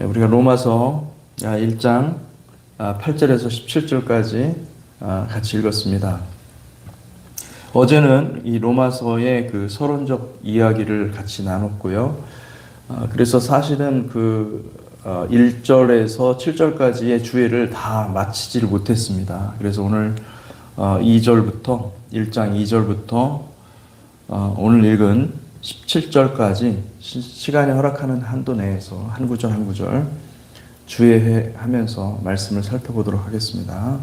우리가 로마서 1장 8절에서 17절까지 같이 읽었습니다. 어제는 이 로마서의 그 서론적 이야기를 같이 나눴고요. 그래서 사실은 그 1절에서 7절까지의 주의를 다 마치지를 못했습니다. 그래서 오늘 2절부터 1장 2절부터 오늘 읽은 17절까지 시간이 허락하는 한도 내에서 한 구절 한 구절 주의하면서 말씀을 살펴보도록 하겠습니다.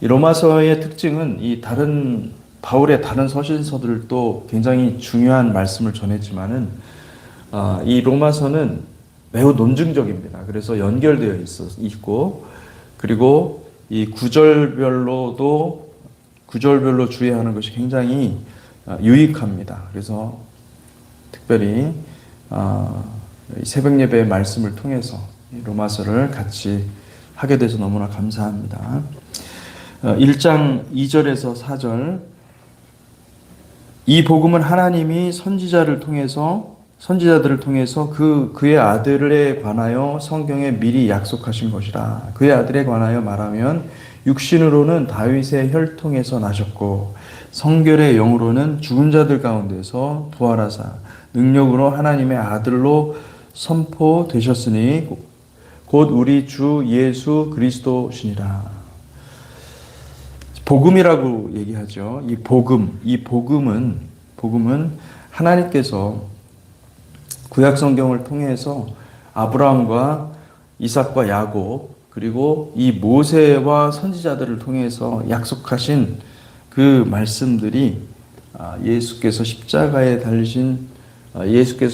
이 로마서의 특징은 이 바울의 다른 서신서들도 굉장히 중요한 말씀을 전했지만은 이 로마서는 매우 논증적입니다. 그래서 연결되어 있고 그리고 이 구절별로 주의하는 것이 굉장히 유익합니다. 그래서 특별히 새벽 예배의 말씀을 통해서 로마서를 같이 하게 돼서 너무나 감사합니다. 1장 2절에서 4절 이 복음은 하나님이 선지자들을 통해서 그의 아들에 관하여 성경에 미리 약속하신 것이라. 그의 아들에 관하여 말하면 육신으로는 다윗의 혈통에서 나셨고 성결의 영으로는 죽은 자들 가운데서 부활하사 능력으로 하나님의 아들로 선포되셨으니 곧 우리 주 예수 그리스도시니라. 복음이라고 얘기하죠. 이 복음은 하나님께서 구약 성경을 통해서 아브라함과 이삭과 야곱 그리고 이 모세와 선지자들을 통해서 약속하신 그 말씀들이 예수께서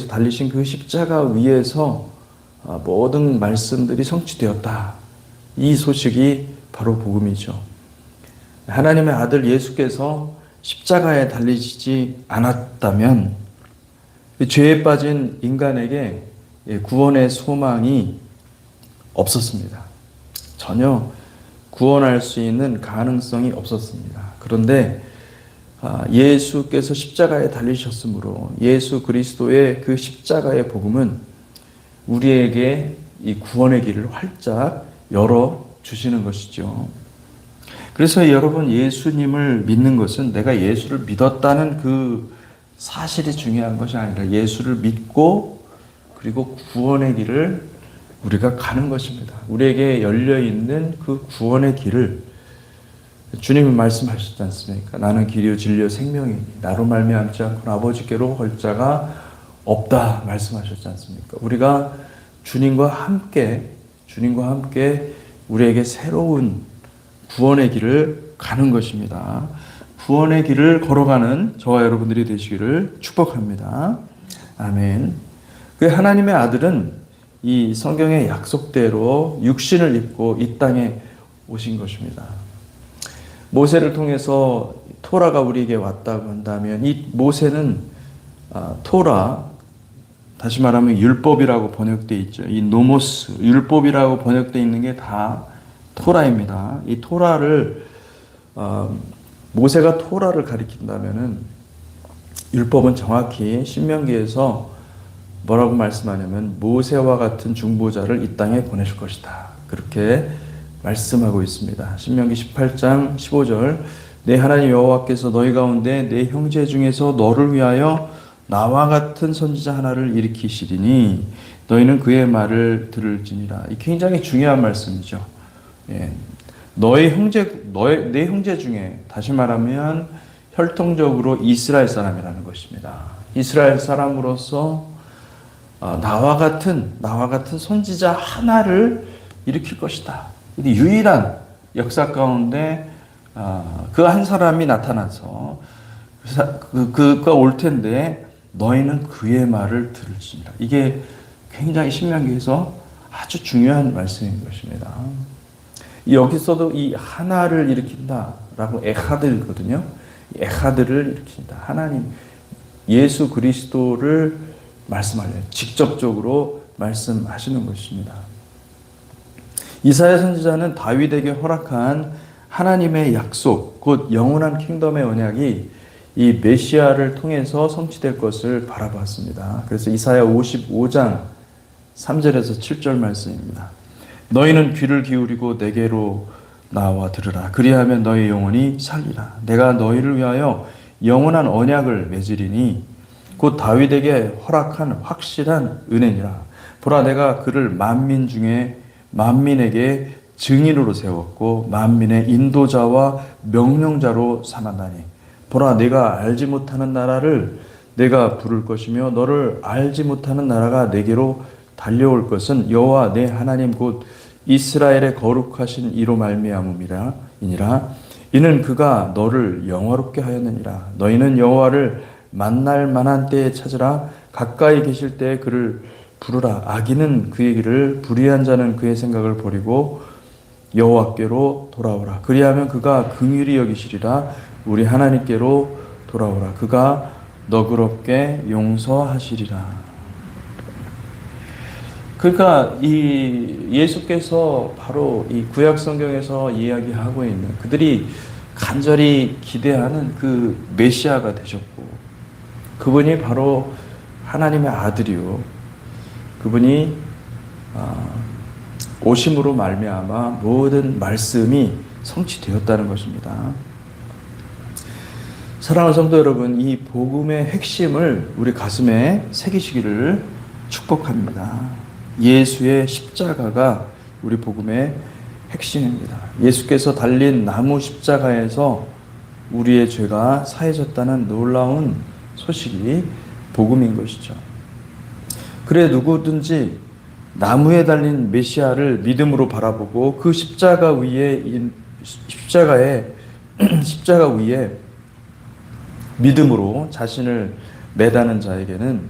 달리신 그 십자가 위에서 모든 말씀들이 성취되었다. 이 소식이 바로 복음이죠. 하나님의 아들 예수께서 십자가에 달리시지 않았다면 죄에 빠진 인간에게 구원의 소망이 없었습니다. 전혀 구원할 수 있는 가능성이 없었습니다. 그런데 예수께서 십자가에 달리셨으므로 예수 그리스도의 그 십자가의 복음은 우리에게 이 구원의 길을 활짝 열어 주시는 것이죠. 그래서 여러분 예수님을 믿는 것은 내가 예수를 믿었다는 그 사실이 중요한 것이 아니라 예수를 믿고 그리고 구원의 길을 우리가 가는 것입니다. 우리에게 열려있는 그 구원의 길을 주님이 말씀하셨지 않습니까? 나는 길이요 진리요 생명이니 나로 말미암지 않고는 아버지께로 갈 자가 없다 말씀하셨지 않습니까? 우리가 주님과 함께 우리에게 새로운 구원의 길을 가는 것입니다. 구원의 길을 걸어가는 저와 여러분들이 되시기를 축복합니다. 아멘. 그 하나님의 아들은 이 성경의 약속대로 육신을 입고 이 땅에 오신 것입니다. 모세를 통해서 토라가 우리에게 왔다고 한다면 이 모세는 토라, 다시 말하면 율법이라고 번역되어 있죠. 이 노모스, 율법이라고 번역되어 있는 게 다 토라입니다. 이 토라를 모세가 토라를 가리킨다면은 율법은 정확히 신명기에서 뭐라고 말씀하냐면 모세와 같은 중보자를 이 땅에 보내실 것이다. 그렇게 말씀하고 있습니다. 신명기 18장 15절 내 하나님 여호와께서 너희 가운데 내 형제 중에서 너를 위하여 나와 같은 선지자 하나를 일으키시리니 너희는 그의 말을 들을지니라. 이 굉장히 중요한 말씀이죠. 예. 내 형제 중에 다시 말하면 혈통적으로 이스라엘 사람이라는 것입니다. 이스라엘 사람으로서 나와 같은 선지자 하나를 일으킬 것이다. 유일한 역사 가운데 그 한 사람이 나타나서 그가 올 텐데 너희는 그의 말을 들을지니라. 이게 굉장히 신명기에서 아주 중요한 말씀인 것입니다. 여기서도 이 하나를 일으킨다라고 에하드거든요. 에하드를 일으킨다. 하나님 예수 그리스도를 말씀하려요. 직접적으로 말씀하시는 것입니다. 이사야 선지자는 다윗에게 허락한 하나님의 약속, 곧 영원한 킹덤의 언약이 이 메시아를 통해서 성취될 것을 바라봤습니다. 그래서 이사야 55장 3절에서 7절 말씀입니다. 너희는 귀를 기울이고 내게로 나와 들으라. 그리하면 너희 영혼이 살리라. 내가 너희를 위하여 영원한 언약을 맺으리니 곧 다윗에게 허락한 확실한 은혜니라. 보라, 내가 그를 만민 중에 만민에게 증인으로 세웠고 만민의 인도자와 명령자로 삼았나니 보라, 내가 알지 못하는 나라를 내가 부를 것이며 너를 알지 못하는 나라가 내게로 달려올 것은 여호와 내 하나님 곧 이스라엘의 거룩하신 이로 말미암음이라 이니라. 이는 그가 너를 영화롭게 하였느니라. 너희는 여호와를 만날 만한 때에 찾으라. 가까이 계실 때에 그를 부르라. 악인은 그의 길을, 불의한 자는 그의 생각을 버리고 여호와께로 돌아오라. 그리하면 그가 긍휼히 여기시리라. 우리 하나님께로 돌아오라. 그가 너그럽게 용서하시리라. 그러니까 이 예수께서 바로 이 구약 성경에서 이야기하고 있는 그들이 간절히 기대하는 그 메시아가 되셨고, 그분이 바로 하나님의 아들이요, 그분이 오심으로 말미암아 모든 말씀이 성취되었다는 것입니다. 사랑하는 성도 여러분, 이 복음의 핵심을 우리 가슴에 새기시기를 축복합니다. 예수의 십자가가 우리 복음의 핵심입니다. 예수께서 달린 나무 십자가에서 우리의 죄가 사해졌다는 놀라운 소식이 복음인 것이죠. 그래 누구든지 나무에 달린 메시아를 믿음으로 바라보고 그 십자가 위에 믿음으로 자신을 매다는 자에게는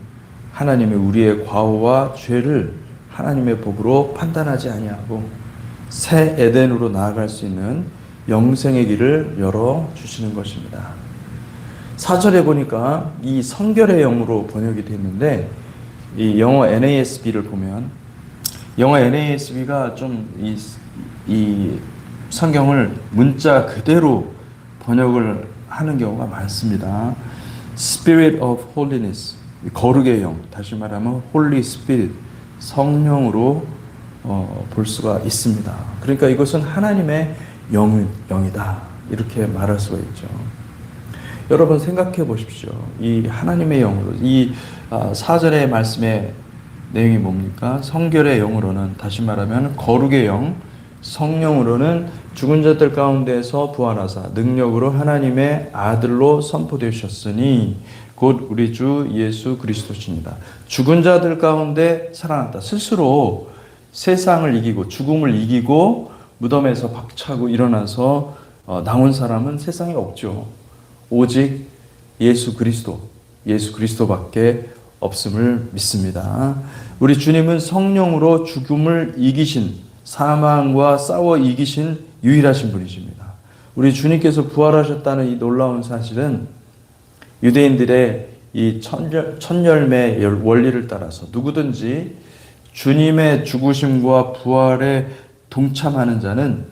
하나님의 우리의 과오와 죄를 하나님의 복으로 판단하지 아니하고 새 에덴으로 나아갈 수 있는 영생의 길을 열어주시는 것입니다. 4절에 보니까 이 성결의 영으로 번역이 됐는데, 이 영어 NASB를 보면 영어 NASB가 좀 이 성경을 문자 그대로 번역을 하는 경우가 많습니다. Spirit of Holiness, 거룩의 영, 다시 말하면 Holy Spirit, 성령으로 볼 수가 있습니다. 그러니까 이것은 하나님의 영이다, 이렇게 말할 수가 있죠. 여러분 생각해 보십시오. 이 하나님의 영으로, 이 4절의 말씀의 내용이 뭡니까? 성결의 영으로는, 다시 말하면 거룩의 영, 성령으로는 죽은 자들 가운데서 부활하사 능력으로 하나님의 아들로 선포되셨으니 곧 우리 주 예수 그리스도십니다. 죽은 자들 가운데 살아났다. 스스로 세상을 이기고 죽음을 이기고 무덤에서 박차고 일어나서 나온 사람은 세상에 없죠. 오직 예수 그리스도밖에 없음을 믿습니다. 우리 주님은 성령으로 죽음을 이기신, 사망과 싸워 이기신 유일하신 분이십니다. 우리 주님께서 부활하셨다는 이 놀라운 사실은 유대인들의 이 천열매 원리를 따라서 누구든지 주님의 죽으심과 부활에 동참하는 자는,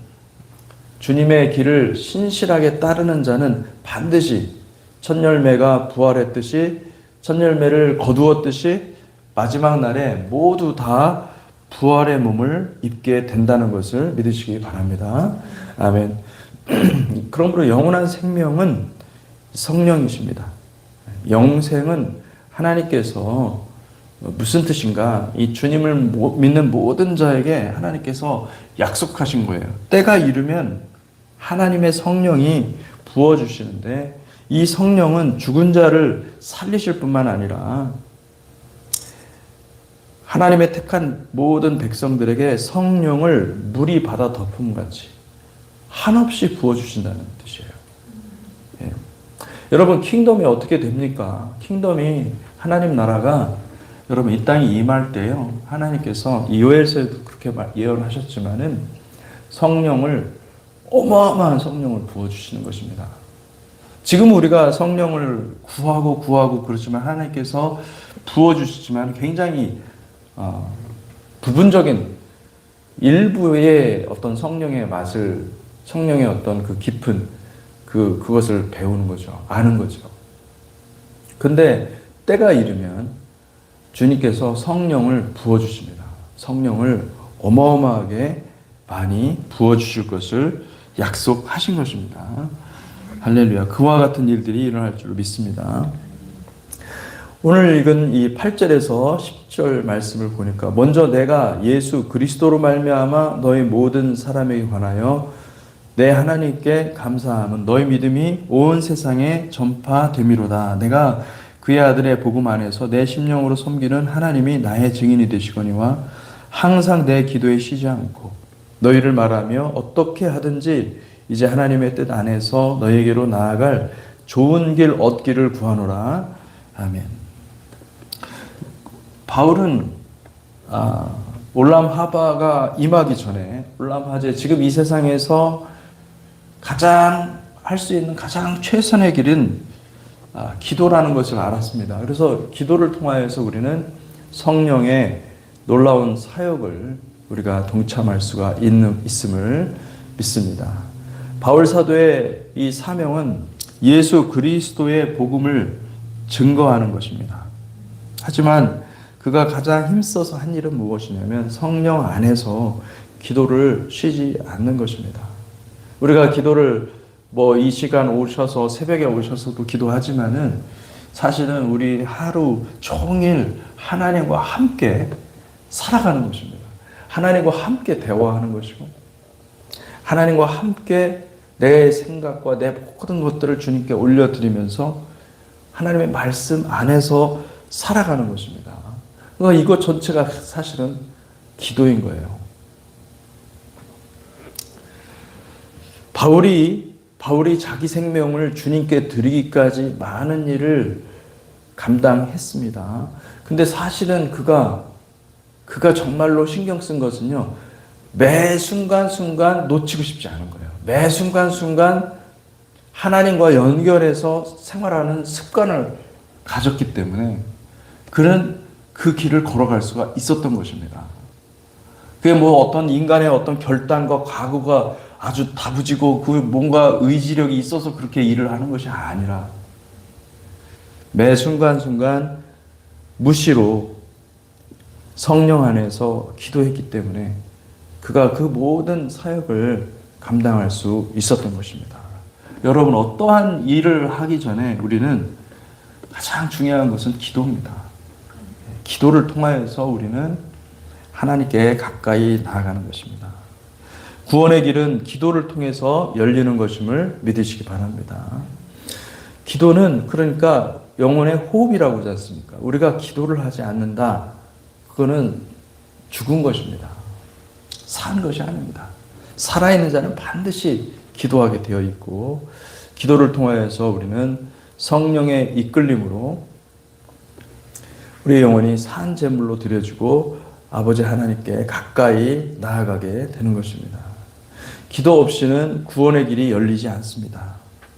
주님의 길을 신실하게 따르는 자는 반드시 천열매가 부활했듯이, 천열매를 거두었듯이 마지막 날에 모두 다 부활의 몸을 입게 된다는 것을 믿으시기 바랍니다. 아멘. 그러므로 영원한 생명은 성령이십니다. 영생은 하나님께서 무슨 뜻인가? 이 주님을 믿는 모든 자에게 하나님께서 약속하신 거예요. 때가 이르면 하나님의 성령이 부어주시는데, 이 성령은 죽은 자를 살리실 뿐만 아니라 하나님의 택한 모든 백성들에게 성령을 물이 받아 덮음같이 한없이 부어주신다는 뜻이에요. 예. 여러분, 킹덤이 어떻게 됩니까? 킹덤이, 하나님 나라가 여러분 이 땅에 임할 때요, 하나님께서 요엘서에도 그렇게 예언하셨지만은 성령을, 어마어마한 성령을 부어주시는 것입니다. 지금 우리가 성령을 구하고 그렇지만 하나님께서 부어주시지만 굉장히 부분적인 일부의 어떤 성령의 맛을, 성령의 어떤 그 깊은 그것을 배우는 거죠. 아는 거죠. 근데 때가 이르면 주님께서 성령을 부어주십니다. 성령을 어마어마하게 많이 부어주실 것을 약속하신 것입니다. 할렐루야. 그와 같은 일들이 일어날 줄 믿습니다. 오늘 읽은 이 8절에서 10절 말씀을 보니까 먼저 내가 예수 그리스도로 말미암아 너희 모든 사람에게 관하여 내 하나님께 감사함은 너희 믿음이 온 세상에 전파됨이로다. 내가 그의 아들의 복음 안에서 내 심령으로 섬기는 하나님이 나의 증인이 되시거니와 항상 내 기도에 쉬지 않고 너희를 말하며 어떻게 하든지 이제 하나님의 뜻 안에서 너희에게로 나아갈 좋은 길 얻기를 구하노라. 아멘. 바울은 올람 하바가 임하기 전에 올람 하제 지금 이 세상에서 가장 할 수 있는 가장 최선의 길은 기도라는 것을 알았습니다. 그래서 기도를 통하여서 우리는 성령의 놀라운 사역을 우리가 동참할 수가 있음을 믿습니다. 바울 사도의 이 사명은 예수 그리스도의 복음을 증거하는 것입니다. 하지만 그가 가장 힘써서 한 일은 무엇이냐면 성령 안에서 기도를 쉬지 않는 것입니다. 우리가 기도를 이 시간 오셔서 새벽에 오셔서도 기도하지만은 사실은 우리 하루 종일 하나님과 함께 살아가는 것입니다. 하나님과 함께 대화하는 것이고 하나님과 함께 내 생각과 내 모든 것들을 주님께 올려드리면서 하나님의 말씀 안에서 살아가는 것입니다. 그러니까 이것 전체가 사실은 기도인 거예요. 바울이 자기 생명을 주님께 드리기까지 많은 일을 감당했습니다. 근데 사실은 그가 정말로 신경 쓴 것은요, 매 순간순간 놓치고 싶지 않은 거예요. 매 순간순간 하나님과 연결해서 생활하는 습관을 가졌기 때문에 그는 그 길을 걸어갈 수가 있었던 것입니다. 그게 어떤 인간의 어떤 결단과 각오가 아주 다부지고 그 뭔가 의지력이 있어서 그렇게 일을 하는 것이 아니라 매 순간순간 무시로 성령 안에서 기도했기 때문에 그가 그 모든 사역을 감당할 수 있었던 것입니다. 여러분, 어떠한 일을 하기 전에 우리는 가장 중요한 것은 기도입니다. 기도를 통하여서 우리는 하나님께 가까이 나아가는 것입니다. 구원의 길은 기도를 통해서 열리는 것임을 믿으시기 바랍니다. 기도는 그러니까 영혼의 호흡이라고 하지 않습니까? 우리가 기도를 하지 않는다. 그거는 죽은 것입니다. 산 것이 아닙니다. 살아있는 자는 반드시 기도하게 되어 있고 기도를 통하여서 우리는 성령의 이끌림으로 우리의 영혼이 산 제물로 드려지고 아버지 하나님께 가까이 나아가게 되는 것입니다. 기도 없이는 구원의 길이 열리지 않습니다.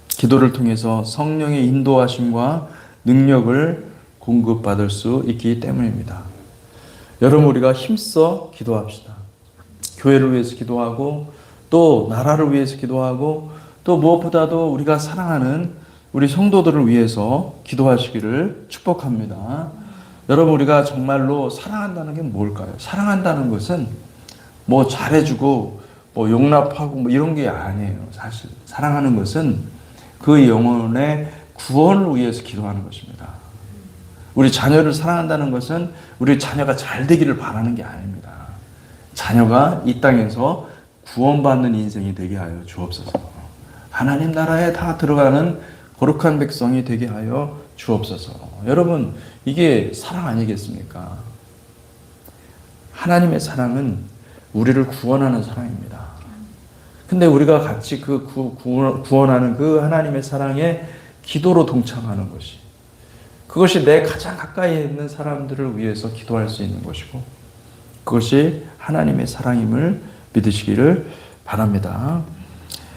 기도를 통해서 성령의 인도하심과 능력을 공급받을 수 있기 때문입니다. 여러분, 우리가 힘써 기도합시다. 교회를 위해서 기도하고 또 나라를 위해서 기도하고 또 무엇보다도 우리가 사랑하는 우리 성도들을 위해서 기도하시기를 축복합니다. 여러분, 우리가 정말로 사랑한다는 게 뭘까요? 사랑한다는 것은 잘해주고 용납하고 이런 게 아니에요. 사실 사랑하는 것은 그 영혼의 구원을 위해서 기도하는 것입니다. 우리 자녀를 사랑한다는 것은 우리 자녀가 잘 되기를 바라는 게 아닙니다. 자녀가 이 땅에서 구원받는 인생이 되게 하여 주옵소서. 하나님 나라에 다 들어가는 거룩한 백성이 되게 하여 주옵소서. 여러분, 이게 사랑 아니겠습니까? 하나님의 사랑은 우리를 구원하는 사랑입니다. 근데 우리가 같이 그 구원하는 그 하나님의 사랑에 기도로 동참하는 것이, 그것이 내 가장 가까이 있는 사람들을 위해서 기도할 수 있는 것이고, 그것이 하나님의 사랑임을 믿으시기를 바랍니다.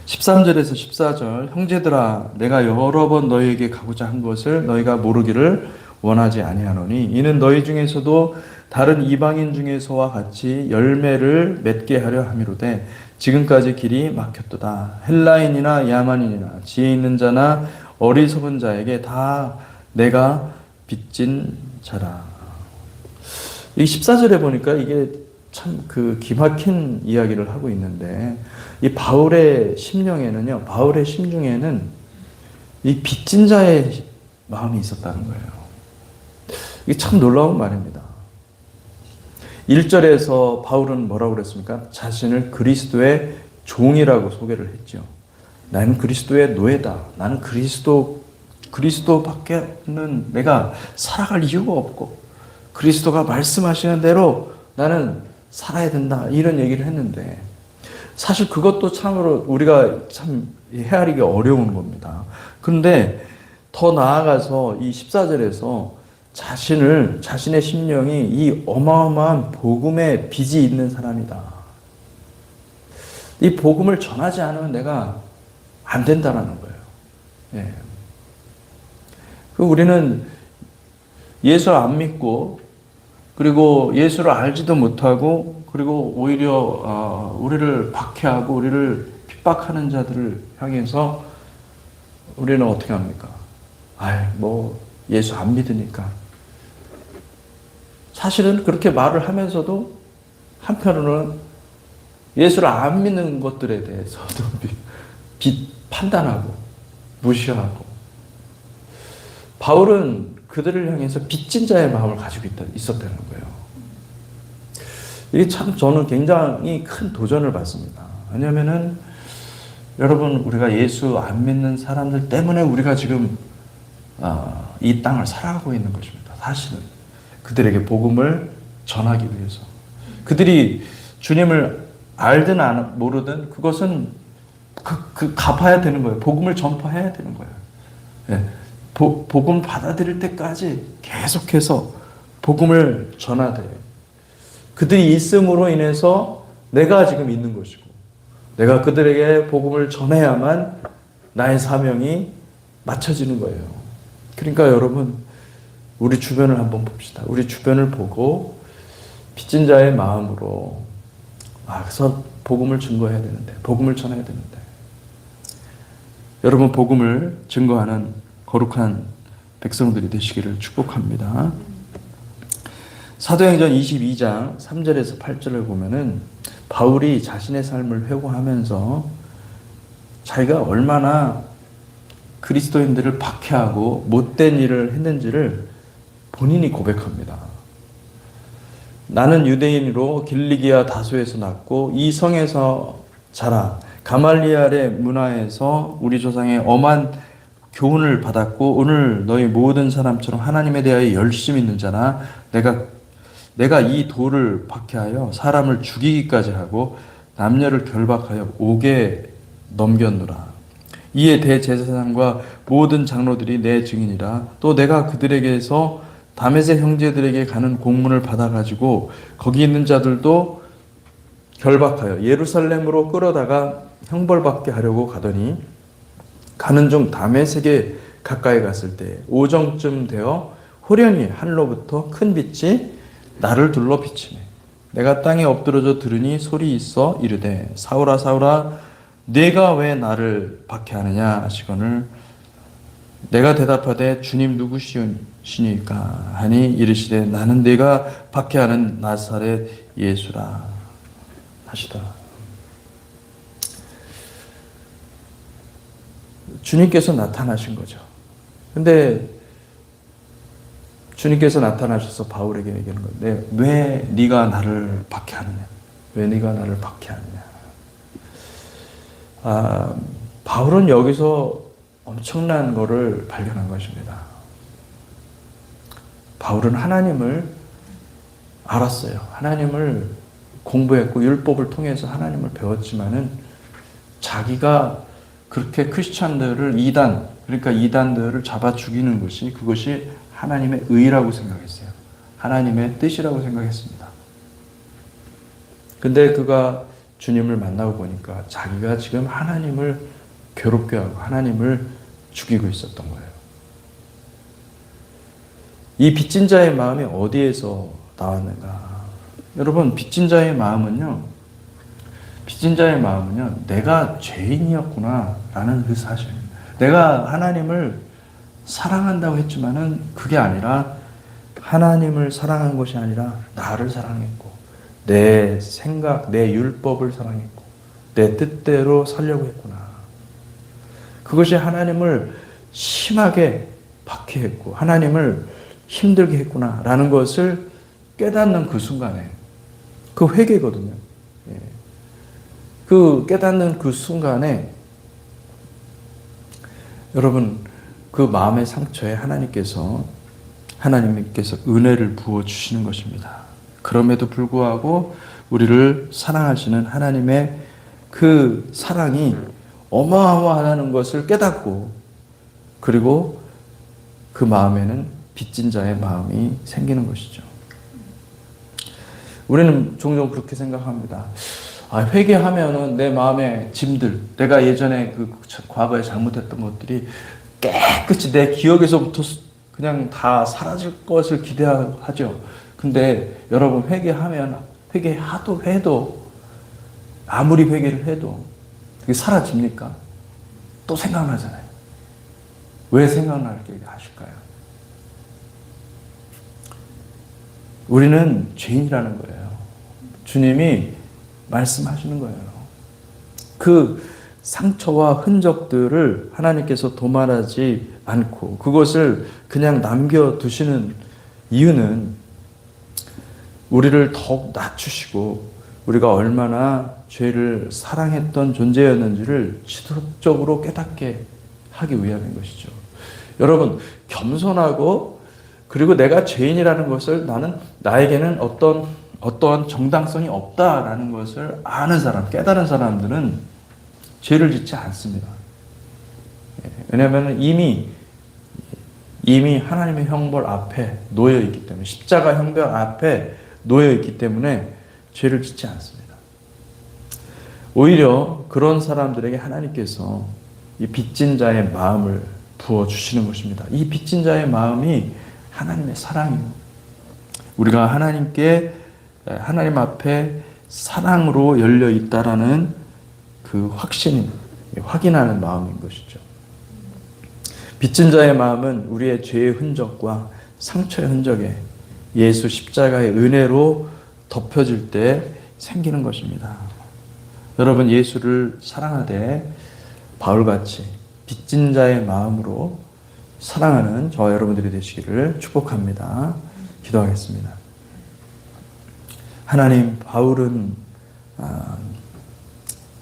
13절에서 14절, 형제들아 내가 여러 번 너희에게 가고자 한 것을 너희가 모르기를 원하지 아니하노니 이는 너희 중에서도 다른 이방인 중에서와 같이 열매를 맺게 하려 함이로되 지금까지 길이 막혔도다. 헬라인이나 야만인이나 지혜 있는 자나 어리석은 자에게 다 내가 빚진 자라. 이 14절에 보니까 이게 참 그 기막힌 이야기를 하고 있는데, 이 바울의 심령에는요, 바울의 심중에는 이 빚진 자의 마음이 있었다는 거예요. 이게 참 놀라운 말입니다. 1절에서 바울은 뭐라고 그랬습니까? 자신을 그리스도의 종이라고 소개를 했죠. 나는 그리스도의 노예다. 나는 그리스도밖에는 내가 살아갈 이유가 없고, 그리스도가 말씀하시는 대로 나는 살아야 된다. 이런 얘기를 했는데, 사실 그것도 참으로 우리가 참 헤아리기 어려운 겁니다. 그런데 더 나아가서 이 14절에서 자신의 심령이 이 어마어마한 복음의 빚이 있는 사람이다. 이 복음을 전하지 않으면 내가 안 된다라는 거예요. 예. 우리는 예수를 안 믿고, 그리고 예수를 알지도 못하고, 그리고 오히려 우리를 박해하고 우리를 핍박하는 자들을 향해서 우리는 어떻게 합니까? 뭐 예수 안 믿으니까. 사실은 그렇게 말을 하면서도 한편으로는 예수를 안 믿는 것들에 대해서도 판단하고 무시하고. 바울은 그들을 향해서 빚진 자의 마음을 가지고 있었다는 거예요. 이게 참 저는 굉장히 큰 도전을 받습니다. 왜냐하면은 여러분, 우리가 예수 안 믿는 사람들 때문에 우리가 지금 이 땅을 살아가고 있는 것입니다. 사실은 그들에게 복음을 전하기 위해서. 그들이 주님을 알든 모르든 그것은 갚아야 되는 거예요. 복음을 전파해야 되는 거예요. 예. 복음 받아들일 때까지 계속해서 복음을 전하되, 그들이 있음으로 인해서 내가 지금 있는 것이고, 내가 그들에게 복음을 전해야만 나의 사명이 맞춰지는 거예요. 그러니까 여러분, 우리 주변을 한번 봅시다. 우리 주변을 보고 빚진 자의 마음으로 그래서 복음을 증거해야 되는데, 복음을 전해야 되는데, 여러분 복음을 증거하는 거룩한 백성들이 되시기를 축복합니다. 사도행전 22장 3절에서 8절을 보면은 바울이 자신의 삶을 회고하면서 자기가 얼마나 그리스도인들을 박해하고 못된 일을 했는지를 본인이 고백합니다. 나는 유대인으로 길리기아 다소에서 났고 이 성에서 자라 가말리알의 문화에서 우리 조상의 엄한 교훈을 받았고 오늘 너희 모든 사람처럼 하나님에 대하여 열심히 있는 자나 내가 이 돌을 박해하여 사람을 죽이기까지 하고 남녀를 결박하여 옥에 넘겼노라. 이에 대제사장과 모든 장로들이 내 증인이라. 또 내가 그들에게서 다메섹 형제들에게 가는 공문을 받아가지고 거기 있는 자들도 결박하여 예루살렘으로 끌어다가 형벌받게 하려고 가더니 가는 중 다메섹에 가까이 갔을 때 오정쯤 되어 호련히 하늘로부터 큰 빛이 나를 둘러 비치네. 내가 땅에 엎드러져 들으니 소리 있어 이르되 사울아 사울아 네가 왜 나를 박해하느냐 하시거늘 내가 대답하되 주님 누구시니까 하니 이르시되 나는 네가 박해하는 나사렛 예수라 하시더라. 주님께서 나타나신 거죠. 근데 주님께서 나타나셔서 바울에게 얘기하는 거예요. 왜 네가 나를 박해하느냐? 왜 네가 나를 박해하느냐? 바울은 여기서 엄청난 것을 발견한 것입니다. 바울은 하나님을 알았어요. 하나님을 공부했고 율법을 통해서 하나님을 배웠지만은 자기가 그렇게 크리스찬들을 그러니까 이단들을 잡아 죽이는 것이 그것이 하나님의 의라고 생각했어요. 하나님의 뜻이라고 생각했습니다. 근데 그가 주님을 만나고 보니까 자기가 지금 하나님을 괴롭게 하고 하나님을 죽이고 있었던 거예요. 이 빚진 자의 마음이 어디에서 나왔는가? 여러분, 빚진 자의 마음은요, 내가 죄인이었구나 라는 그 사실입니다. 내가 하나님을 사랑한다고 했지만은 그게 아니라 하나님을 사랑한 것이 아니라 나를 사랑했고, 내 생각, 내 율법을 사랑했고, 내 뜻대로 살려고 했구나. 그것이 하나님을 심하게 박해했고 하나님을 힘들게 했구나 라는 것을 깨닫는 그 순간에, 그 회개거든요. 그 깨닫는 그 순간에 여러분, 그 마음의 상처에 하나님께서 은혜를 부어주시는 것입니다. 그럼에도 불구하고 우리를 사랑하시는 하나님의 그 사랑이 어마어마하다는 것을 깨닫고, 그리고 그 마음에는 빚진 자의 마음이 생기는 것이죠. 우리는 종종 그렇게 생각합니다. 회개하면은 내 마음의 짐들, 내가 예전에 그 과거에 잘못했던 것들이 깨끗이 내 기억에서부터 그냥 다 사라질 것을 기대하죠. 근데 여러분, 회개하도 해도, 아무리 회개를 해도 그게 사라집니까? 또 생각나잖아요. 왜 생각나게 하실까요? 우리는 죄인이라는 거예요. 주님이 말씀하시는 거예요. 그 상처와 흔적들을 하나님께서 도말하지 않고 그것을 그냥 남겨두시는 이유는 우리를 더욱 낮추시고 우리가 얼마나 죄를 사랑했던 존재였는지를 지속적으로 깨닫게 하기 위함인 것이죠. 여러분, 겸손하고 그리고 내가 죄인이라는 것을 나에게는 어떠한 정당성이 없다라는 것을 아는 사람, 깨달은 사람들은 죄를 짓지 않습니다. 왜냐하면 이미 하나님의 형벌 앞에 놓여 있기 때문에, 십자가 형벌 앞에 놓여 있기 때문에 죄를 짓지 않습니다. 오히려 그런 사람들에게 하나님께서 이 빚진 자의 마음을 부어주시는 것입니다. 이 빚진 자의 마음이 하나님의 사랑이에요. 우리가 하나님 앞에 사랑으로 열려 있다라는 그 확인하는 마음인 것이죠. 빚진 자의 마음은 우리의 죄의 흔적과 상처의 흔적에 예수 십자가의 은혜로 덮여질 때 생기는 것입니다. 여러분, 예수를 사랑하되 바울같이 빚진 자의 마음으로 사랑하는 저와 여러분들이 되시기를 축복합니다. 기도하겠습니다. 하나님, 바울은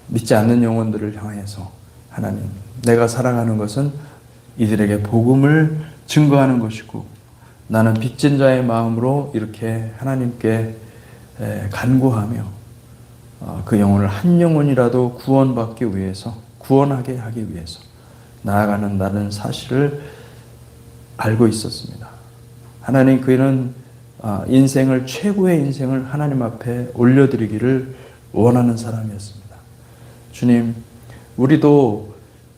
믿지 않는 영혼들을 향해서 하나님, 내가 사랑하는 것은 이들에게 복음을 증거하는 것이고 나는 빚진 자의 마음으로 이렇게 하나님께 간구하며 그 영혼을 한 영혼이라도 구원하게 하기 위해서 나아가는 나는 사실을 알고 있었습니다. 하나님, 그는 인생을, 최고의 인생을 하나님 앞에 올려드리기를 원하는 사람이었습니다. 주님, 우리도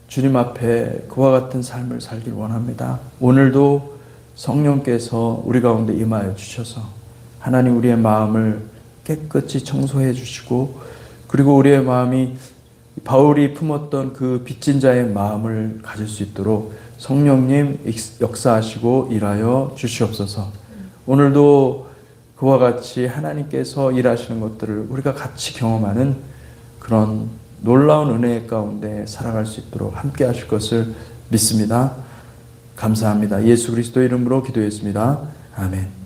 주님 앞에 그와 같은 삶을 살길 원합니다. 오늘도 성령께서 우리 가운데 임하여 주셔서 하나님, 우리의 마음을 깨끗이 청소해 주시고, 그리고 우리의 마음이 바울이 품었던 그 빚진 자의 마음을 가질 수 있도록 성령님 역사하시고 일하여 주시옵소서. 오늘도 그와 같이 하나님께서 일하시는 것들을 우리가 같이 경험하는 그런 놀라운 은혜 가운데 살아갈 수 있도록 함께 하실 것을 믿습니다. 감사합니다. 예수 그리스도 이름으로 기도했습니다. 아멘.